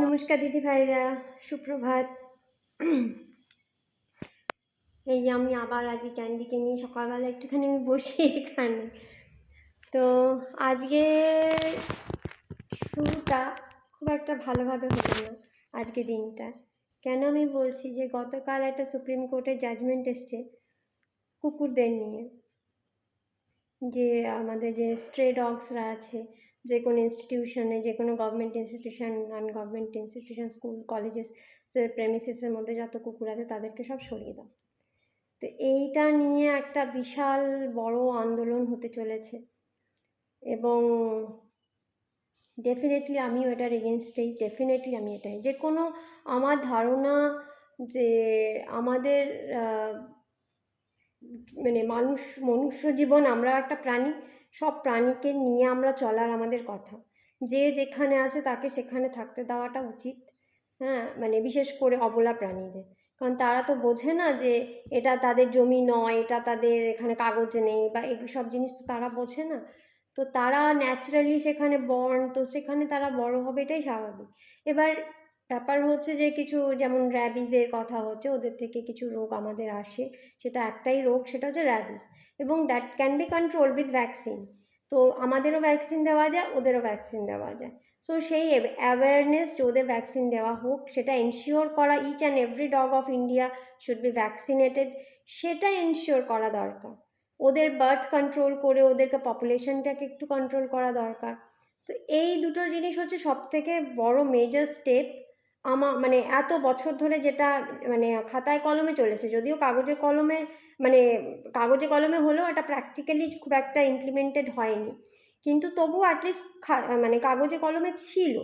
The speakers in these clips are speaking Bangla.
নমস্কার দিদি ভাইরা, সুপ্রভাত। এই যে আমি আবার আজকে ক্যান্ডিকে নিয়ে সকালবেলা একটুখানি আমি বসি এখানে। তো আজকে শুরুটা খুব একটা ভালোভাবে হলো না আজকে দিনটা। কেন আমি বলছি যে গতকাল একটা সুপ্রিম কোর্টের জাজমেন্ট এসছে কুকুরদের নিয়ে, যে আমাদের যে স্ট্রে ডগসরা আছে যে কোনো ইনস্টিটিউশনে, যে কোনো government institution, non government institution, school, colleges প্রেমিসেসের মধ্যে যত কুকুর আছে তাদেরকে সব সরিয়ে দাও। তো এইটা নিয়ে একটা বিশাল বড় আন্দোলন হতে চলেছে এবং ডেফিনেটলি আমিও এটার এগেনস্টেই। ডেফিনেটলি আমি এটাই, যে কোনো আমার ধারণা যে আমাদের মানে মনুষ্য জীবন, আমরা একটা প্রাণী, সব প্রাণীকে নিয়ে আমরা চলার আমাদের কথা। যে যেখানে আছে তাকে সেখানে থাকতে দেওয়াটা উচিত। হ্যাঁ, মানে বিশেষ করে অবলা প্রাণীদের, কারণ তারা তো বোঝে না যে এটা তাদের জমি নয়, এটা তাদের এখানে কাগজ নেই, বা এগুলো সব জিনিস তো তারা বোঝে না। তো তারা ন্যাচারালি সেখানে বর্ন, তো সেখানে তারা বড় হবে, এটাই স্বাভাবিক। এবার ব্যাপার হচ্ছে যে কিছু, যেমন র্যাবিজের কথা হচ্ছে, ওদের থেকে কিছু রোগ আমাদের আসে, সেটা একটাই রোগ, সেটা হচ্ছে র্যাবিস, এবং that can be control with vaccine. তো আমাদেরও ভ্যাকসিন দেওয়া যায়, ওদেরও ভ্যাকসিন দেওয়া যায়। সো সেই অ্যাওয়ারনেস, যে ওদের ভ্যাকসিন দেওয়া হোক, সেটা এনশিওর করা, each and every dog of India should be vaccinated, সেটা এনশিওর করা দরকার। ওদের বার্থ কন্ট্রোল করে ওদেরকে পপুলেশনটাকে একটু কন্ট্রোল করা দরকার। তো এই দুটো জিনিস হচ্ছে সবথেকে বড় মেজর স্টেপ। মানে এত বছর ধরে যেটা মানে খাতায় কলমে চলেছে, যদিও কাগজে কলমে, মানে কাগজে কলমে হলেও এটা প্র্যাকটিক্যালি খুব একটা ইমপ্লিমেন্টেড হয়নি, কিন্তু তবু অ্যাটলিস্ট মানে কাগজে কলমে ছিল।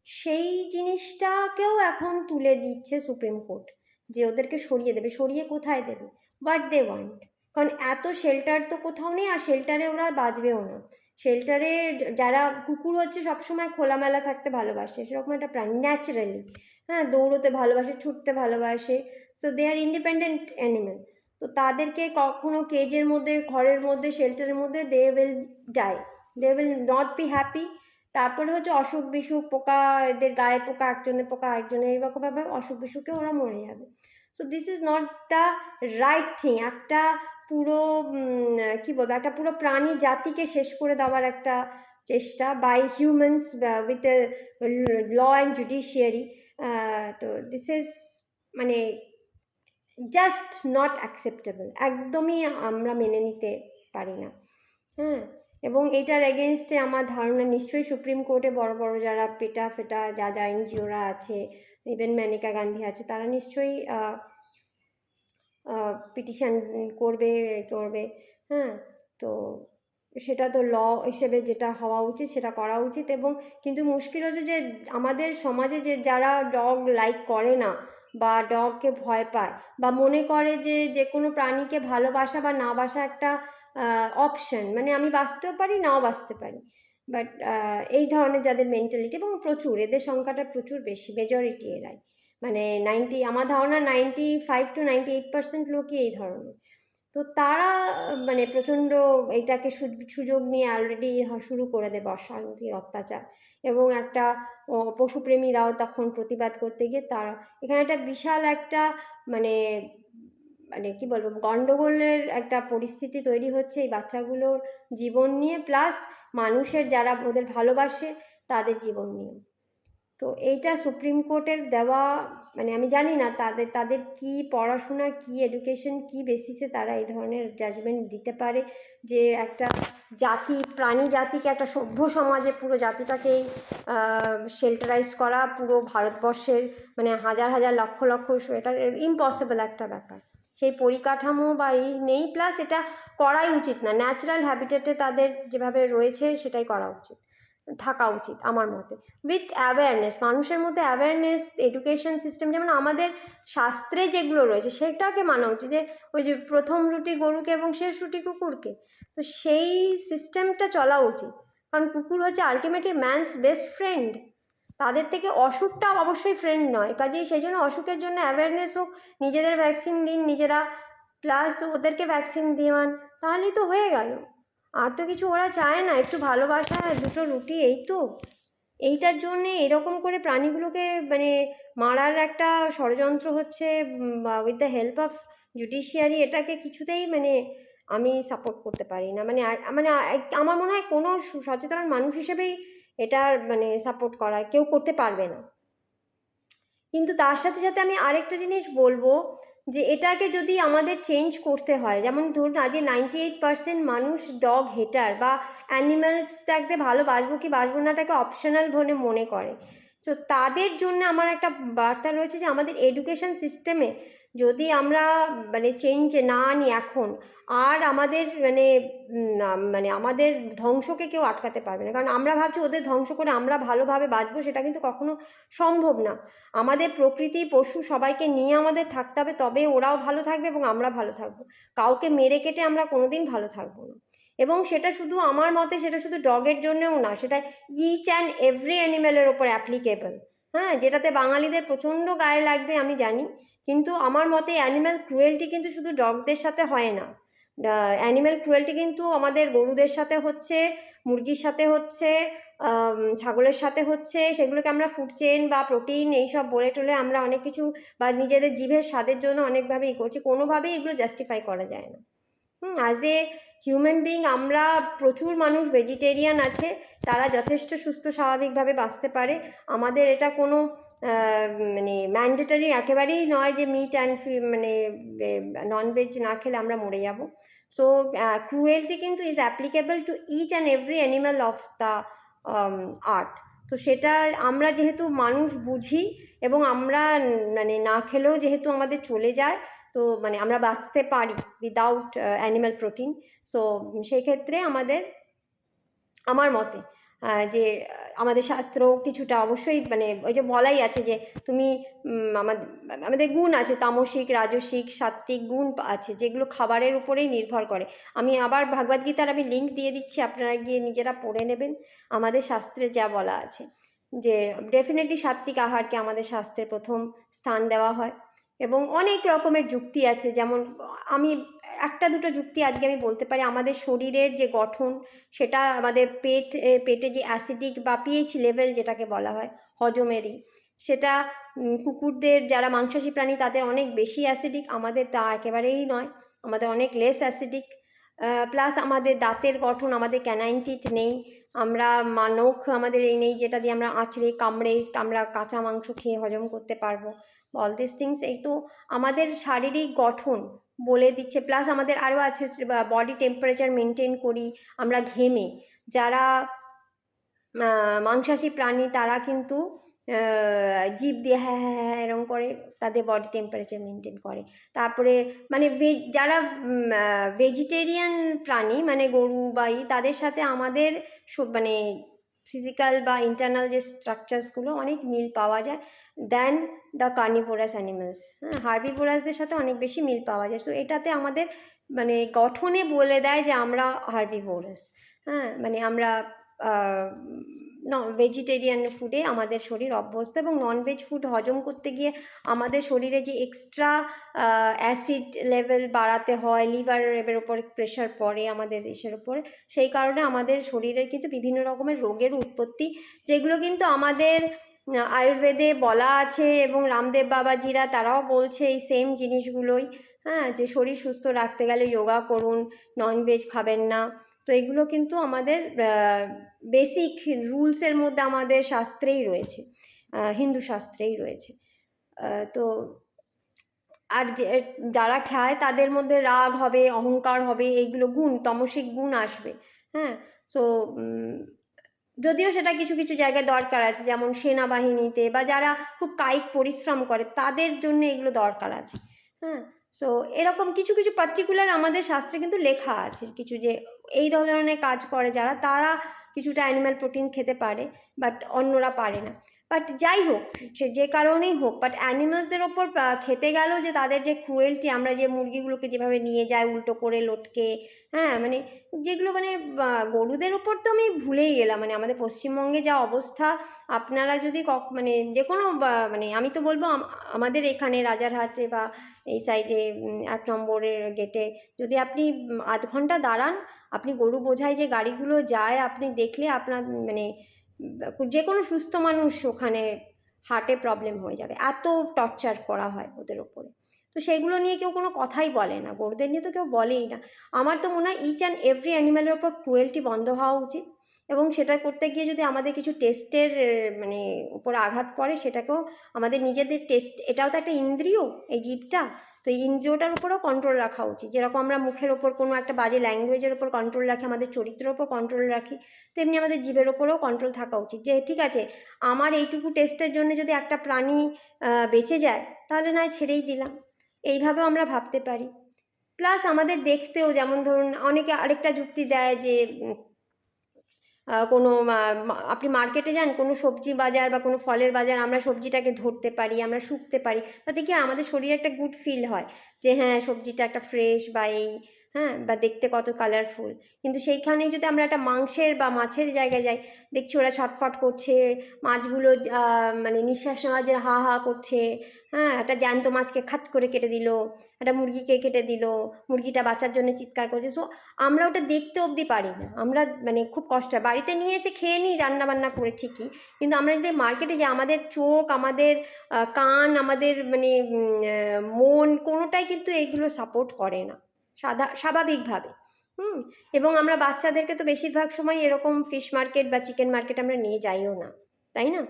সেই জিনিসটাকেও এখন তুলে দিচ্ছে সুপ্রিম কোর্ট, যে ওদেরকে সরিয়ে দেবে। সরিয়ে কোথায় দেবে? বাট দে ওয়ান্ট, কারণ এত শেল্টার তো কোথাও নেই, আর শেল্টারে ওরা বাঁচবেও না। শেল্টারে যারা কুকুর হচ্ছে সবসময় খোলামেলা থাকতে ভালোবাসে, সেরকম একটা প্রাণী ন্যাচারালি, হ্যাঁ, দৌড়তে ভালোবাসে, ছুটতে ভালোবাসে, so they are independent animal. তো তাদেরকে কখনো কেজের মধ্যে, ঘরের মধ্যে, শেল্টারের মধ্যে, they will die, they will not be happy. তারপরে হচ্ছে অসুখ বিসুখ, পোকা, এদের গায়ে পোকা, একজনের পোকা আরেকজনের, এইরকমভাবে অসুখ বিসুখে ওরা মরে যাবে। So this is not the right thing. একটা পুরো কী বলবো, একটা পুরো প্রাণী জাতিকে শেষ করে দেওয়ার একটা চেষ্টা by humans with a law and judiciary. তো দিস ইজ মানে জাস্ট নট অ্যাকসেপ্টেবল, একদমই আমরা মেনে নিতে পারি না। হ্যাঁ, এবং এটার এগেনস্টে আমার ধারণা নিশ্চয়ই সুপ্রিম কোর্টে বড় বড় যারা পেটা ফেটা যা যা এনজিওরা আছে, ইভেন মেনকা গান্ধী আছে, তারা নিশ্চয়ই পিটিশন করবে। হ্যাঁ, তো সেটা তো ল হিসেবে যেটা হওয়া উচিত সেটা করা উচিত। এবং কিন্তু মুশকিল হচ্ছে যে আমাদের সমাজে যে যারা ডগ লাইক করে না, বা ডগকে ভয় পায়, বা মনে করে যে যে কোনো প্রাণীকে ভালোবাসা বা না বাসা একটা অপশন, মানে আমি বাঁচতেও পারি, নাও বাঁচতে পারি। বাট এই ধরনের যাদের মেন্টালিটি, এবং প্রচুর, এদের সংখ্যাটা প্রচুর বেশি, মেজরিটি এরাই, মানে আমার ধারণা 95 to 98% লোকই এই ধরনের। তো তারা মানে প্রচণ্ড এইটাকে সুযোগ নিয়ে অলরেডি শুরু করে দেবে অশান্তি, অত্যাচার, এবং একটা পশুপ্রেমীরাও তখন প্রতিবাদ করতে গিয়ে তারা এখানে একটা বিশাল একটা মানে মানে কি বলবো, গন্ডগোলের একটা পরিস্থিতি তৈরি হচ্ছে এই বাচ্চাগুলোর জীবন নিয়ে, প্লাস মানুষের যারা ওদের ভালোবাসে তাদের জীবন নিয়ে। তো এইটা সুপ্রিম কোর্টের দেওয়া, মানে আমি জানি না তাদের কি পড়াশোনা, কি এডুকেশন, কি বেসিসে তারা এই ধরনের জাজমেন্ট দিতে পারে, যে একটা জাতি, প্রাণী জাতিকে, একটা সভ্য সমাজে পুরো জাতিটাকেই শেল্টারাইজ করা, পুরো ভারতবর্ষের মানে হাজার হাজার লক্ষ লক্ষ, এটা ইম্পসিবল একটা ব্যাপার। সেই পরিকাঠামো বা এই নেই, প্লাস এটা করাই উচিত না। ন্যাচারাল হ্যাবিটেটে তাদের যেভাবে রয়েছে সেটাই করা উচিত, থাকা উচিত আমার মতে, উইথ অ্যাওয়ারনেস, মানুষের মধ্যে অ্যাওয়ারনেস, এডুকেশন সিস্টেম, যেমন আমাদের শাস্ত্রে যেগুলো রয়েছে সেটাকে মানা উচিত, যে ওই যে প্রথম রুটি গরুকে এবং শেষ রুটি কুকুরকে, তো সেই সিস্টেমটা চলা উচিত। কারণ কুকুর হচ্ছে আলটিমেটলি ম্যানস বেস্ট ফ্রেন্ড, তাদের থেকে অসুখটা অবশ্যই ফ্রেন্ড নয়, কাজেই সেই জন্য অসুখের জন্য অ্যাওয়ারনেস হোক, নিজেদের ভ্যাকসিন দিন নিজেরা, প্লাস ওদেরকে ভ্যাকসিন দিওয়ান, তাহলেই তো হয়ে গেল। আর তো কিছু ওরা চায় না, একটু ভালোবাসা, দুটো রুটি, এই তো। এইটার জন্যে এরকম করে প্রাণীগুলোকে মানে মারার একটা ষড়যন্ত্র হচ্ছে with the help of judiciary, এটাকে কিছুতেই মানে আমি সাপোর্ট করতে পারি না। আমার মনে হয় কোনো সচেতন মানুষ হিসেবেই এটা মানে সাপোর্ট করা কেউ করতে পারবে না। কিন্তু তার সাথে সাথে আমি আরেকটা জিনিস বলবো, যে এটাকে যদি আমাদের চেঞ্জ করতে হয়, যেমন ধরুন আজকে 98% মানুষ ডগ হেটার বা অ্যানিম্যালসটাকে ভালোবাসবো কি বাসবো নাটাকে অপশনাল বলে মনে করে। তো তাদের জন্য আমার একটা বার্তা রয়েছে যে আমাদের এডুকেশন সিস্টেমে যদি আমরা মানে চেঞ্জ না আনি এখন, আর আমাদের মানে আমাদের ধ্বংসকে কেউ আটকাতে পারবে না। কারণ আমরা ভাবছি ওদের ধ্বংস করে আমরা ভালোভাবে বাঁচবো, সেটা কিন্তু কখনো সম্ভব না। আমাদের প্রকৃতি পশু সবাইকে নিয়ে আমাদের থাকতে হবে, তবে ওরাও ভালো থাকবে এবং আমরা ভালো থাকবো। কাউকে মেরে কেটে আমরা কোনোদিন ভালো থাকবো না। এবং সেটা শুধু আমার মতে সেটা শুধু ডগের জন্যও না, সেটা ইচ অ্যান্ড এভরি অ্যানিম্যালের ওপর অ্যাপ্লিকেবল। হ্যাঁ, যেটাতে বাঙালিদের প্রচণ্ড গায়ে লাগবে আমি জানি, কিন্তু আমার মতে অ্যানিম্যাল ক্রুয়েলটি কিন্তু শুধু ডগদের সাথে হয় না। অ্যানিম্যাল ক্রুয়েলটি কিন্তু আমাদের গরুদের সাথে হচ্ছে, মুরগির সাথে হচ্ছে, ছাগলের সাথে হচ্ছে। সেগুলোকে আমরা ফুড চেইন বা প্রোটিন এইসব বলে টলে আমরা অনেক কিছু বা নিজেদের জিভের স্বাদের জন্য অনেকভাবেই করছি, কোনোভাবেই এগুলো জাস্টিফাই করা যায় না। অ্যাজ এ হিউম্যান বিং আমরা প্রচুর মানুষ ভেজিটেরিয়ান আছে, তারা যথেষ্ট সুস্থ স্বাভাবিকভাবে বাঁচতে পারে। আমাদের এটা কোনো মানে ম্যান্ডেটারি একেবারেই নয় যে মিট অ্যান্ড মানে ননভেজ না খেলে আমরা মরে যাব। সো ক্রুয়েলটি কিন্তু is applicable to each and every animal of the earth. তো সেটা আমরা যেহেতু মানুষ বুঝি এবং আমরা মানে না খেলেও যেহেতু আমাদের চলে যায়, তো মানে আমরা বাঁচতে পারি উইদাউট অ্যানিম্যাল প্রোটিন। সো সেই ক্ষেত্রে আমার মতে যে আমাদের শাস্ত্র কিছুটা অবশ্যই মানে ওই যে বলাই আছে যে তুমি আমাদের গুণ আছে, তামসিক রাজসিক সাত্ত্বিক গুণ আছে, যেগুলো খাবারের উপরেই নির্ভর করে। আমি আবার ভগবদ্গীতার আমি লিঙ্ক দিয়ে দিচ্ছি, আপনারা গিয়ে নিজেরা পড়ে নেবেন। আমাদের শাস্ত্রে যা বলা আছে যে ডেফিনেটলি সাত্ত্বিক আহারকে আমাদের শাস্ত্রে প্রথম স্থান দেওয়া হয়। এবং অনেক রকমের যুক্তি আছে, যেমন আমি একটা দুটো যুক্তি আজকে আমি বলতে পারি। আমাদের শরীরের যে গঠন, সেটা আমাদের পেটে যে অ্যাসিডিক বা পিএইচ লেভেল যেটাকে বলা হয় হজমেরই, সেটা কুকুরদের যারা মাংসাশী প্রাণী তাদের অনেক বেশি অ্যাসিডিক, আমাদের তা একেবারেই নয়, আমাদের অনেক লেস অ্যাসিডিক। প্লাস আমাদের দাঁতের গঠন, আমাদের ক্যানাইন টিথ নেই, আমরা নখ আমাদের এই নেই যেটা দিয়ে আমরা আঁচড়ে কামড়ে আমরা কাঁচা মাংস খেয়ে হজম করতে পারবো। অল দিস থিংস এই তো আমাদের শারীরিক গঠন বলে দিচ্ছে। প্লাস আমাদের আরও আছে বডি টেম্পারেচার মেনটেন করি আমরা ঘেমে। যারা মাংসাশী প্রাণী তারা কিন্তু জিভ দিয়ে হ্যাঁ হ্যাঁ হ্যাঁ এরকম করে তাদের বডি টেম্পারেচার মেনটেন করে। তারপরে মানে যারা ভেজিটেরিয়ান প্রাণী মানে গরু বা তাদের সাথে আমাদের মানে ফিজিক্যাল বা ইন্টারনাল যে স্ট্রাকচারসগুলো অনেক মিল পাওয়া যায় দ্যান দ্য কার্নিভোরাস অ্যানিমালস। হ্যাঁ, হার্বিভোরাসদের সাথে অনেক বেশি মিল পাওয়া যায়। সো এটাতে আমাদের মানে গঠনে বলে দেয় যে আমরা হার্বিভোরাস। হ্যাঁ, মানে আমরা ভেজিটেরিয়ান ফুডে আমাদের শরীর অভ্যস্ত, এবং ননভেজ ফুড হজম করতে গিয়ে আমাদের শরীরে যে এক্সট্রা অ্যাসিড লেভেল বাড়াতে হয়, লিভারের ওপর প্রেশার পড়ে আমাদের দেশের ওপরে, সেই কারণে আমাদের শরীরের কিন্তু বিভিন্ন রকমের রোগের উৎপত্তি, যেগুলো কিন্তু আমাদের আয়ুর্বেদে বলা আছে এবং রামদেব বাবাজিরা তারাও বলছে এই সেম জিনিসগুলোই। হ্যাঁ, যে শরীর সুস্থ রাখতে গেলে যোগা করুন, ননভেজ খাবেন না। তো এগুলো কিন্তু আমাদের বেসিক রুলসের মধ্যে আমাদের শাস্ত্রেই রয়েছে, হিন্দু শাস্ত্রেই রয়েছে। তো আর যারা খায় তাদের মধ্যে রাগ হবে, অহংকার হবে, এইগুলো গুণ তামসিক গুণ আসবে। হ্যাঁ, সো যদিও সেটা কিছু কিছু জায়গায় দরকার আছে, যেমন সেনাবাহিনীতে বা যারা খুব কায়িক পরিশ্রম করে তাদের জন্য এগুলো দরকার আছে। হ্যাঁ, সো এরকম কিছু কিছু পার্টিকুলার আমাদের শাস্ত্রে কিন্তু লেখা আছে কিছু, যে এই ধরনের কাজ করে যারা, তারা কিছুটা অ্যানিম্যাল প্রোটিন খেতে পারে, বাট অন্যরা পারে না। বাট যাই হোক, সে যে কারণেই হোক, বাট অ্যানিমালসদের ওপর খেতে গেলেও যে তাদের যে ক্রুয়েলটি, আমরা যে মুরগিগুলোকে যেভাবে নিয়ে যাই উল্টো করে লটকে, হ্যাঁ মানে যেগুলো মানে গরুদের ওপর তো আমি ভুলেই গেলাম। মানে আমাদের পশ্চিমবঙ্গে যা অবস্থা, আপনারা যদি মানে যে কোনো মানে আমি তো বলবো আমাদের এখানে রাজারহাটে বা এই সাইডে 1 নম্বরের গেটে যদি আপনি আধ ঘন্টা দাঁড়ান, আপনি গরু বোঝাই যে গাড়িগুলো যায় আপনি দেখলে আপনার মানে যে কোনো সুস্থ মানুষ ওখানে হার্টে প্রবলেম হয়ে যাবে, এত টর্চার করা হয় ওদের ওপরে। তো সেগুলো নিয়ে কেউ কোনো কথাই বলে না, গরুদের নিয়ে তো কেউ বলেই না। আমার তো মনে হয় ইচ অ্যান্ড এভরি অ্যানিম্যালের ওপর ক্রুয়েলটি বন্ধ হওয়া উচিত, এবং সেটা করতে গিয়ে যদি আমাদের কিছু টেস্টের মানে উপর আঘাত পড়ে, সেটাকেও আমাদের নিজেদের টেস্ট, এটাও তো একটা ইন্দ্রিয়, এই জীবটা, তো এই ইন্দ্রিয়টার উপরেও কন্ট্রোল রাখা উচিত। যেরকম আমরা মুখের ওপর কোনো একটা বাজে ল্যাঙ্গুয়েজের ওপর কন্ট্রোল রাখি, আমাদের চরিত্রের ওপর কন্ট্রোল রাখি, তেমনি আমাদের জীবের ওপরেও কন্ট্রোল থাকা উচিত। যে ঠিক আছে, আমার এইটুকু টেস্টের জন্য যদি একটা প্রাণী বেঁচে যায়, তাহলে নয় ছেড়েই দিলাম, এইভাবেও আমরা ভাবতে পারি। প্লাস আমাদের দেখতেও, যেমন ধরুন অনেকে আরেকটা যুক্তি দেয় যে কোনো আপনি মার্কেটে যান, কোনো সবজি বাজার বা কোনো ফলের বাজার, আমরা সবজিটাকে ধরতে পারি, আমরা শুঁকতে পারি, তাতে কি আমাদের শরীরে একটা গুড ফিল হয় যে হ্যাঁ সবজিটা একটা ফ্রেশ বা এই, হ্যাঁ, বা দেখতে কত কালারফুল। কিন্তু সেইখানেই যদি আমরা একটা মাংসের বা মাছের জায়গায় যাই, দেখছি ওরা ছটফট করছে, মাছগুলো মানে নিঃশ্বাস নেওয়া যে হা হা করছে, হ্যাঁ, একটা জ্যান্ত মাছকে খাত করে কেটে দিল, একটা মুরগিকে কেটে দিল, মুরগিটা বাঁচার জন্য চিৎকার করছে। সো আমরা ওটা দেখতে অবধি পারি না, আমরা মানে খুব কষ্ট হয়, বাড়িতে নিয়ে এসে খেয়ে নিই রান্না বান্না করে ঠিকই, কিন্তু আমরা যদি মার্কেটে যাই, আমাদের চোখ, আমাদের কান, আমাদের মানে মন, কোনোটাই কিন্তু এইগুলো সাপোর্ট করে না স্বাভাবিকভাবে। এবং আমরা বাচ্চাদেরকে তো বেশিরভাগ সময় এরকম ফিশ মার্কেট বা চিকেন মার্কেট আমরা নিয়ে যাইও না, তাই না?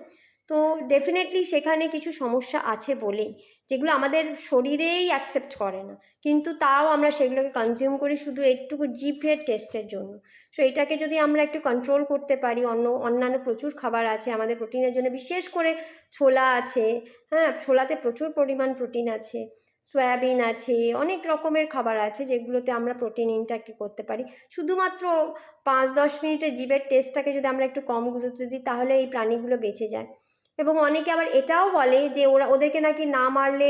তো ডেফিনেটলি সেখানে কিছু সমস্যা আছে বলেই, যেগুলো আমাদের শরীরেই অ্যাকসেপ্ট করে না, কিন্তু তাও আমরা সেগুলোকে কনজিউম করি শুধু একটুকু জিভের টেস্টের জন্য। সো এটাকে যদি আমরা একটু কন্ট্রোল করতে পারি, অন্যান্য প্রচুর খাবার আছে আমাদের প্রোটিনের জন্য, বিশেষ করে ছোলা আছে, হ্যাঁ, ছোলাতে প্রচুর পরিমাণ প্রোটিন আছে, সয়াবিন আছে, অনেক রকমের খাবার আছে যেগুলোতে আমরা প্রোটিন ইনটেক করতে পারি। শুধুমাত্র 5-10 মিনিটের জিভের টেস্টটাকে যদি আমরা একটু কম গুরুত্ব দিই, তাহলে এই প্রাণীগুলো বেঁচে যায়। এবং অনেকে আবার এটাও বলে যে ওদেরকে নাকি না মারলে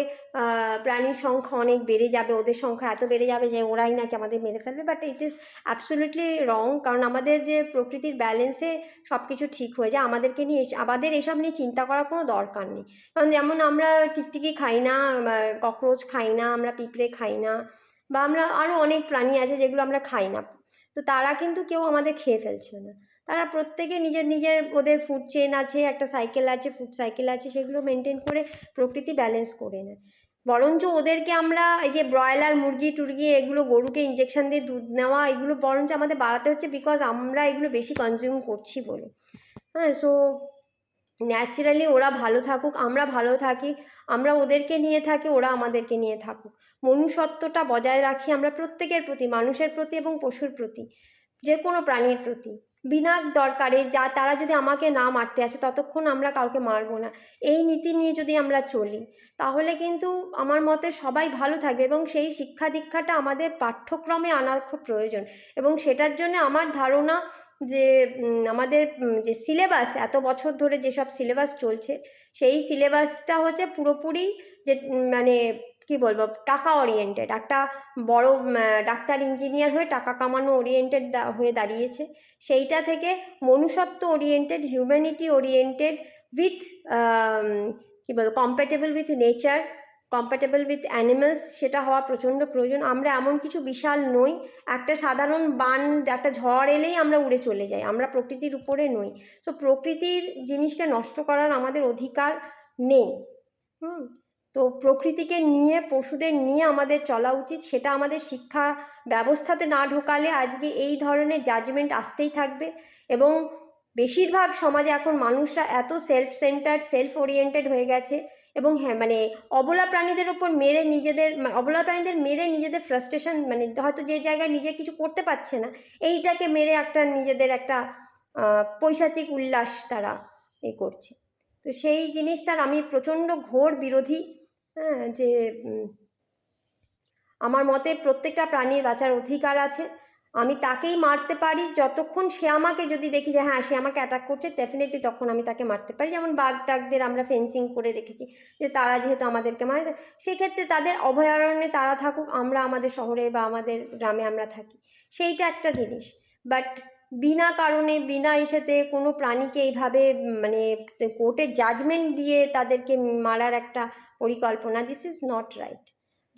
প্রাণীর সংখ্যা অনেক বেড়ে যাবে, ওদের সংখ্যা এত বেড়ে যাবে যে ওরাই নাকি আমাদের মেরে ফেলবে। বাট ইট ইজ অ্যাবসলিউটলি রং, কারণ আমাদের যে প্রকৃতির ব্যালেন্সে সব কিছু ঠিক হয়ে যায়, আমাদেরকে নিয়ে আমাদের এসব নিয়ে চিন্তা করার কোনো দরকার নেই। কারণ যেমন আমরা টিকটিকি খাই না, ককরোচ খাই না, আমরা পিঁপড়ে খাই না, বা আমরা আরও অনেক প্রাণী আছে যেগুলো আমরা খাই না, তো তারা কিন্তু কেউ আমাদের খেয়ে ফেলছে না। তারা প্রত্যেকে নিজের নিজের, ওদের ফুড চেন আছে, একটা সাইকেল আছে, ফুড সাইকেল আছে, সেগুলো মেনটেন করে প্রকৃতি ব্যালেন্স করে নেয়। বরঞ্চ ওদেরকে আমরা এই যে ব্রয়লার মুরগি টুরগি, এগুলো গরুকে ইঞ্জেকশন দিয়ে দুধ নেওয়া, এগুলো বরঞ্চ আমাদের বাড়াতে হচ্ছে, বিকজ আমরা এগুলো বেশি কনজিউম করছি বলে। হ্যাঁ, সো ন্যাচারালি ওরা ভালো থাকুক, আমরা ভালো থাকি, আমরা ওদেরকে নিয়ে থাকি, ওরা আমাদেরকে নিয়ে থাকুক, মনুষ্যত্বটা বজায় রাখি আমরা প্রত্যেকের প্রতি, মানুষের প্রতি এবং পশুর প্রতি, যে কোনো প্রাণীর প্রতি, বিনা দরকারে তারা যদি আমাকে না মারতে আসে ততক্ষণ আমরা কাউকে মারবো না, এই নীতি নিয়ে যদি আমরা চলি, তাহলে কিন্তু আমার মতে সবাই ভালো থাকবে। এবং সেই শিক্ষা দীক্ষাটা আমাদের পাঠ্যক্রমে আনার খুব প্রয়োজন, এবং সেটার জন্য আমার ধারণা যে আমাদের যে সিলেবাস, এত বছর ধরে যেসব সিলেবাস চলছে, সেই সিলেবাসটা হচ্ছে পুরোপুরি যে মানে কি বলবো, টাকা ওরিয়েন্টেড, একটা বড় ডাক্তার ইঞ্জিনিয়ার হয়ে টাকা কামানো ওরিয়েন্টেড হয়ে দাঁড়িয়েছে। সেইটা থেকে মনুষ্যত্ব ওরিয়েন্টেড, হিউম্যানিটি ওরিয়েন্টেড, উইথ কী বলবো, compatible with nature, compatible with animals, সেটা হওয়া প্রচণ্ড প্রয়োজন। আমরা এমন কিছু বিশাল নই, একটা সাধারণ বান, একটা ঝড় এলেই আমরা উড়ে চলে যাই, আমরা প্রকৃতির উপরে নই। সো প্রকৃতির জিনিসকে নষ্ট করার আমাদের অধিকার নেই। তো প্রকৃতিকে নিয়ে, পশুদের নিয়ে আমাদের চলা উচিত, সেটা আমাদের শিক্ষা ব্যবস্থাতে না ঢোকালে আজকে এই ধরনের জাজমেন্ট আসতেই থাকবে। এবং বেশিরভাগ সমাজে এখন মানুষরা এত সেলফ সেন্টার্ড, সেলফ ওরিয়েন্টেড হয়ে গেছে, এবং হ্যাঁ মানে অবলা প্রাণীদের ওপর মেরে অবলা প্রাণীদের মেরে নিজেদের ফ্রাস্ট্রেশন, মানে হয়তো যে জায়গায় নিজে কিছু করতে পারছে না, এইটাকে মেরে একটা নিজেদের একটা পৈশাচিক উল্লাস তারা করছে। তো সেই জিনিসটার আমি প্রচণ্ড ঘোর বিরোধী। হ্যাঁ, যে আমার মতে প্রত্যেকটা প্রাণীর বাঁচার অধিকার আছে, আমি তাকেই মারতে পারি যতক্ষণ সে আমাকে, যদি দেখি যে হ্যাঁ সে আমাকে অ্যাটাক করছে, ডেফিনেটলি তখন আমি তাকে মারতে পারি। যেমন বাঘ টাঘদের আমরা ফেন্সিং করে রেখেছি, যে তারা যেহেতু আমাদেরকে মারে, সেক্ষেত্রে তাদের অভয়ারণ্যে তারা থাকুক, আমরা আমাদের শহরে বা আমাদের গ্রামে আমরা থাকি, সেইটা একটা জিনিস। বাট বিনা কারণে, বিনা ইসেতে কোনো প্রাণীকে এইভাবে মানে কোর্টের জাজমেন্ট দিয়ে তাদেরকে মারার একটা পরিকল্পনা, দিস ইজ নট রাইট।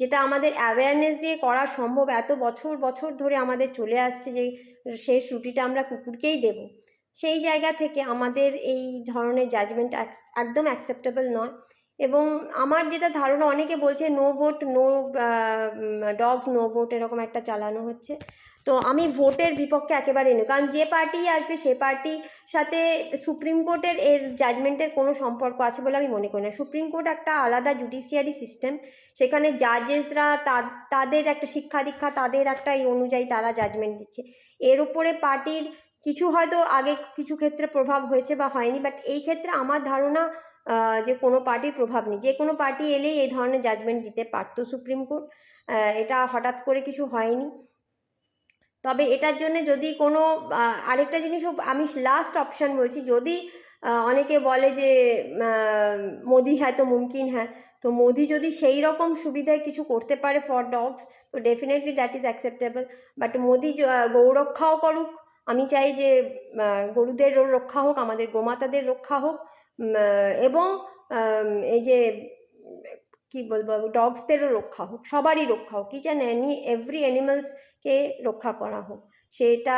যেটা আমাদের অ্যাওয়ারনেস দিয়ে করা সম্ভব, এত বছর বছর ধরে আমাদের চলে আসছে, যে শেষ রুটিটা আমরা কুকুরকেই দেব, সেই জায়গা থেকে আমাদের এই ধরনের জাজমেন্ট একদম অ্যাকসেপ্টেবল নয়। এবং আমার যেটা ধারণা, অনেকে বলছে no vote no dogs no vote এরকম একটা চালানো হচ্ছে। তো আমি ভোটের বিপক্ষে একেবারেই নই, কারণ যে পার্টি আসবে সে পার্টির সাথে সুপ্রিম কোর্টের এর জাজমেন্টের কোনো সম্পর্ক আছে বলে আমি মনে করি না। সুপ্রিম কোর্ট একটা আলাদা জুডিশিয়ারি সিস্টেম, সেখানে জাজেসরা তাদের একটা শিক্ষা দীক্ষা, তাদের একটা এই অনুযায়ী তারা জাজমেন্ট দিচ্ছে। এর উপরে পার্টির কিছু হয়তো আগে কিছু ক্ষেত্রে প্রভাব হয়েছে বা হয়নি, বাট এই ক্ষেত্রে আমার ধারণা যে কোনো পার্টির প্রভাব নেই। যে কোনো পার্টি এলেই এই ধরনের জাজমেন্ট দিতে পারতো সুপ্রিম কোর্ট, এটা হঠাৎ করে কিছু হয়নি। তবে এটার জন্য যদি কোনো আরেকটা জিনিসও আমি লাস্ট অপশান বলছি, যদি অনেকে বলে যে মোদি হ্যাঁ তো মুমকিন হ্যাঁ, তো মোদি যদি সেই রকম সুবিধায় কিছু করতে পারে ফর ডগস, তো definitely that is acceptable. But Modi গৌরক্ষাও করুক, আমি চাই যে গরুদেরও রক্ষা হোক, আমাদের গোমাতাদের রক্ষা হোক, এবং এই যে কি বলবো ডগসদেরও রক্ষা হোক, সবারই রক্ষা হোক, কিচ অ্যান্ড এভরি অ্যানিমালসকে রক্ষা করা হোক। সেটা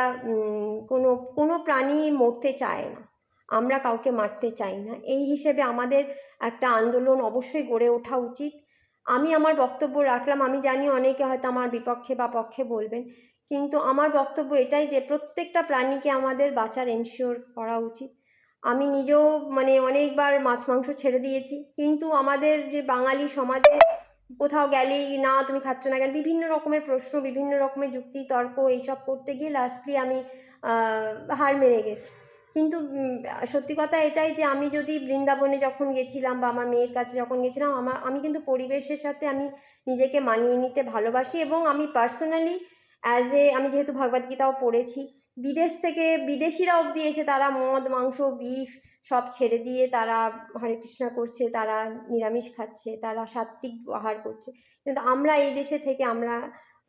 কোনো কোনো প্রাণী মরতে চায় না, আমরা কাউকে মারতে চাই না। এই হিসেবে আমাদের একটা আন্দোলন অবশ্যই গড়ে ওঠা উচিত। আমি আমার বক্তব্য রাখলাম, আমি জানি অনেকে হয়তো আমার বিপক্ষে বা পক্ষে বলবেন, কিন্তু আমার বক্তব্য এটাই যে প্রত্যেকটা প্রাণীকে আমাদের বাঁচার এনশিওর করা উচিত। আমি নিজেও মানে অনেকবার মাছ মাংস ছেড়ে দিয়েছি, কিন্তু আমাদের যে বাঙালি সমাজে কোথাও গেলেই না তুমি খাচ্ছ না কেন, বিভিন্ন রকমের প্রশ্ন, বিভিন্ন রকমের যুক্তি তর্ক এইসব করতে গিয়ে লাস্টলি আমি হার মেনে গেছি। কিন্তু সত্যি কথা এটাই যে আমি যদি বৃন্দাবনে যখন গেছিলাম বা আমার মেয়ের কাছে যখন গেছিলাম, আমি কিন্তু পরিবেশের সাথে আমি নিজেকে মানিয়ে নিতে ভালোবাসি। এবং আমি পার্সোনালি আমি যেহেতু ভগবদ্গীতাও পড়েছি, বিদেশ থেকে বিদেশিরা অবধি এসে তারা মদ মাংস বিফ সব ছেড়ে দিয়ে তারা হরে কৃষ্ণা করছে, তারা নিরামিষ খাচ্ছে, তারা সাত্ত্বিক আহার করছে। কিন্তু আমরা এই দেশে থেকে আমরা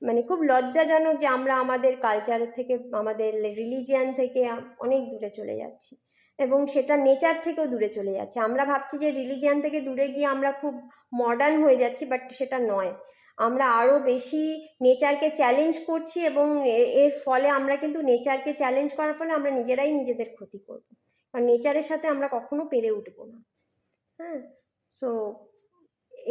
মানে খুব লজ্জাজনক যে আমরা আমাদের কালচারের থেকে, আমাদের রিলিজিয়ান থেকে অনেক দূরে চলে যাচ্ছি, এবং সেটা নেচার থেকেও দূরে চলে যাচ্ছে। আমরা ভাবছি যে রিলিজিয়ান থেকে দূরে গিয়ে আমরা খুব মডার্ন হয়ে যাচ্ছি, বাট সেটা নয়। আমরা আরও বেশি নেচারকে চ্যালেঞ্জ করছি, এবং এর ফলে আমরা কিন্তু নেচারকে চ্যালেঞ্জ করার ফলে আমরা নিজেরাই নিজেদের ক্ষতি করব, কারণ নেচারের সাথে আমরা কখনো পেরে উঠবো না। হ্যাঁ, সো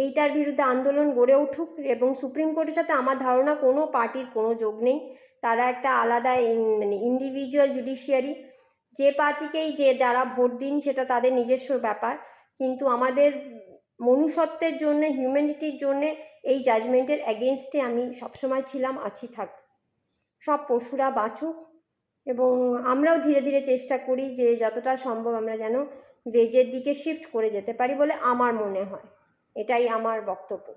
এইটার বিরুদ্ধে আন্দোলন গড়ে উঠুক। এবং সুপ্রিম কোর্টের সাথে আমার ধারণা কোনো পার্টির কোনো যোগ নেই, তারা একটা আলাদা মানে ইন্ডিভিজুয়াল জুডিশিয়ারি। যে পার্টিকেই যে যারা ভোট দিন সেটা তাদের নিজস্ব ব্যাপার, কিন্তু আমাদের মনুষ্যত্বের জন্যে, হিউম্যানিটির জন্যে এই জাজমেন্টের অ্যাগেনস্টে আমি সবসময় ছিলাম, আছি, থাকব। সব পশুরা বাঁচুক, এবং আমরাও ধীরে ধীরে চেষ্টা করি যে যতটা সম্ভব আমরা যেন ভেজের দিকে শিফট করে যেতে পারি বলে আমার মনে হয়। এটাই আমার বক্তব্য।